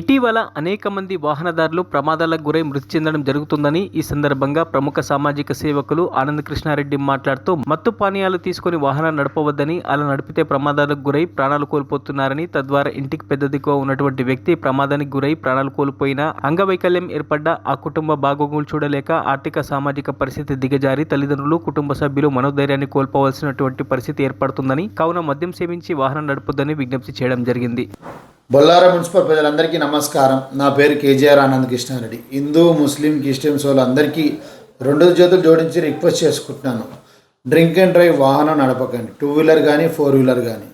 ఇటీవల అనేక మంది వాహనదారులు ప్రమాదాలకు గురై మృతి చెందడం జరుగుతుందని ఈ సందర్భంగా ప్రముఖ సామాజిక సేవకులు ఆనంద్ కృష్ణారెడ్డి మాట్లాడుతూ మత్తు పానీయాలు తీసుకుని వాహనం నడపవద్దని, అలా నడిపితే ప్రమాదాలకు గురై ప్రాణాలు కోల్పోతున్నారని, తద్వారా ఇంటికి పెద్ద దిక్కువ ఉన్నటువంటి వ్యక్తి ప్రమాదానికి గురై ప్రాణాలు కోల్పోయినా అంగవైకల్యం ఏర్పడ్డ ఆ కుటుంబ బాగోగులు చూడలేక ఆర్థిక సామాజిక పరిస్థితి దిగజారి తల్లిదండ్రులు, కుటుంబ సభ్యులు మనోధైర్యాన్ని కోల్పోవలసినటువంటి పరిస్థితి ఏర్పడుతుందని, కావున మద్యం సేవించి వాహనం నడపొద్దని విజ్ఞప్తి చేయడం జరిగింది. బొల్లారం మున్సిపల్ ప్రజలందరికీ నమస్కారం. నా పేరు కేజీఆర్ ఆనంద్ కృష్ణారెడ్డి. హిందూ, ముస్లిం, క్రిస్టియన్స్ వాళ్ళందరికీ రెండు చేతులు జోడించి రిక్వెస్ట్ చేసుకుంటున్నాను. డ్రింక్ అండ్ డ్రైవ్ వాహనం నడపకండి, 2 వీలర్ కానీ 4 వీలర్ కానీ.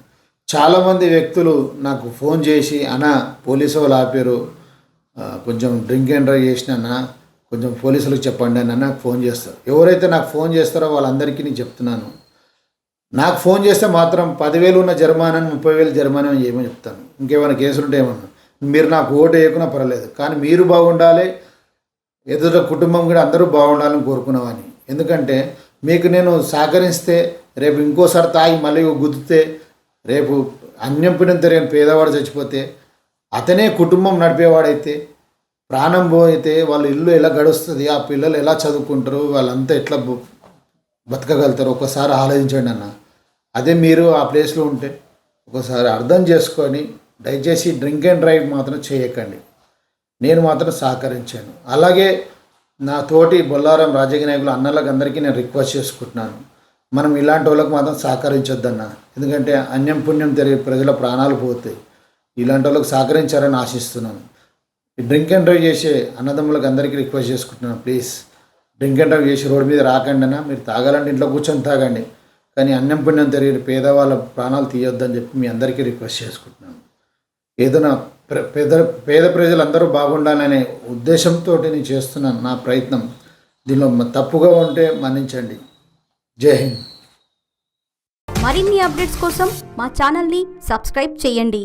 చాలామంది వ్యక్తులు నాకు ఫోన్ చేసి అన్న పోలీసు వాళ్ళు ఆపారు, కొంచెం డ్రింక్ అండ్ డ్రైవ్ చేసినా కొంచెం పోలీసులకు చెప్పండి అని నాకు ఫోన్ చేస్తారు. ఎవరైతే నాకు ఫోన్ చేస్తారో వాళ్ళందరికీ నేను చెప్తున్నాను, నాకు ఫోన్ చేస్తే మాత్రం 10,000 ఉన్న జరిమానాను 30,000 జరిమానా చేయమని చెప్తాను. ఇంకేమైనా కేసులు ఉంటే ఏమన్నా మీరు నాకు ఓటు వేయకున్నా పర్వాలేదు, కానీ మీరు బాగుండాలి, ఎదుట కుటుంబం కూడా అందరూ బాగుండాలని కోరుకున్నామని. ఎందుకంటే మీకు నేను సహకరిస్తే రేపు ఇంకోసారి తాగి మళ్ళీ గుద్దితే, రేపు అన్యం పుణ్యం తెలియని పేదవాడు చచ్చిపోతే, అతనే కుటుంబం నడిపేవాడైతే, ప్రాణం పోయితే వాళ్ళ ఇల్లు ఎలా గడుస్తుంది, ఆ పిల్లలు ఎలా చదువుకుంటారు, వాళ్ళంతా ఎట్లా బతకగలుగుతారు ఒకసారి ఆలోచించండి అన్న. అదే మీరు ఆ ప్లేస్లో ఉంటే ఒకసారి అర్థం చేసుకొని దయచేసి డ్రింక్ అండ్ డ్రైవ్ మాత్రం చేయకండి. నేను మాత్రం సహకరించాను. అలాగే నా తోటి బొల్లారం రాజకీయ నాయకులు అన్నలకు అందరికీ నేను రిక్వెస్ట్ చేసుకుంటున్నాను, మనం ఇలాంటి వాళ్ళకి మాత్రం సహకరించొద్దన్న. ఎందుకంటే అన్యం పుణ్యం తెలియ ప్రజల ప్రాణాలు పోతాయి. ఇలాంటి వాళ్ళకి సహకరించారని ఆశిస్తున్నాను. డ్రింక్ అండ్ డ్రైవ్ చేసే అన్నదమ్ములకు అందరికీ రిక్వెస్ట్ చేసుకుంటున్నాను, ప్లీజ్ డ్రింక్ అండ్ డ్రైవ్ చేసి రోడ్డు మీద రాకండి అన్న. మీరు తాగాలంటే ఇంట్లో కూర్చొని తాగండి, కానీ అన్నం పుణ్యం తెలియని పేదవాళ్ళ ప్రాణాలు తీయొద్దని చెప్పి మీ అందరికీ రిక్వెస్ట్ చేసుకుంటున్నాను. ఏదైనా పేద ప్రజలందరూ బాగుండాలనే ఉద్దేశంతో నేను చేస్తున్నాను నా ప్రయత్నం. దీనిలో తప్పుగా ఉంటే మన్నించండి. జై హింద్. మరిన్ని అప్డేట్స్ కోసం మా ఛానల్ని సబ్స్క్రైబ్ చేయండి.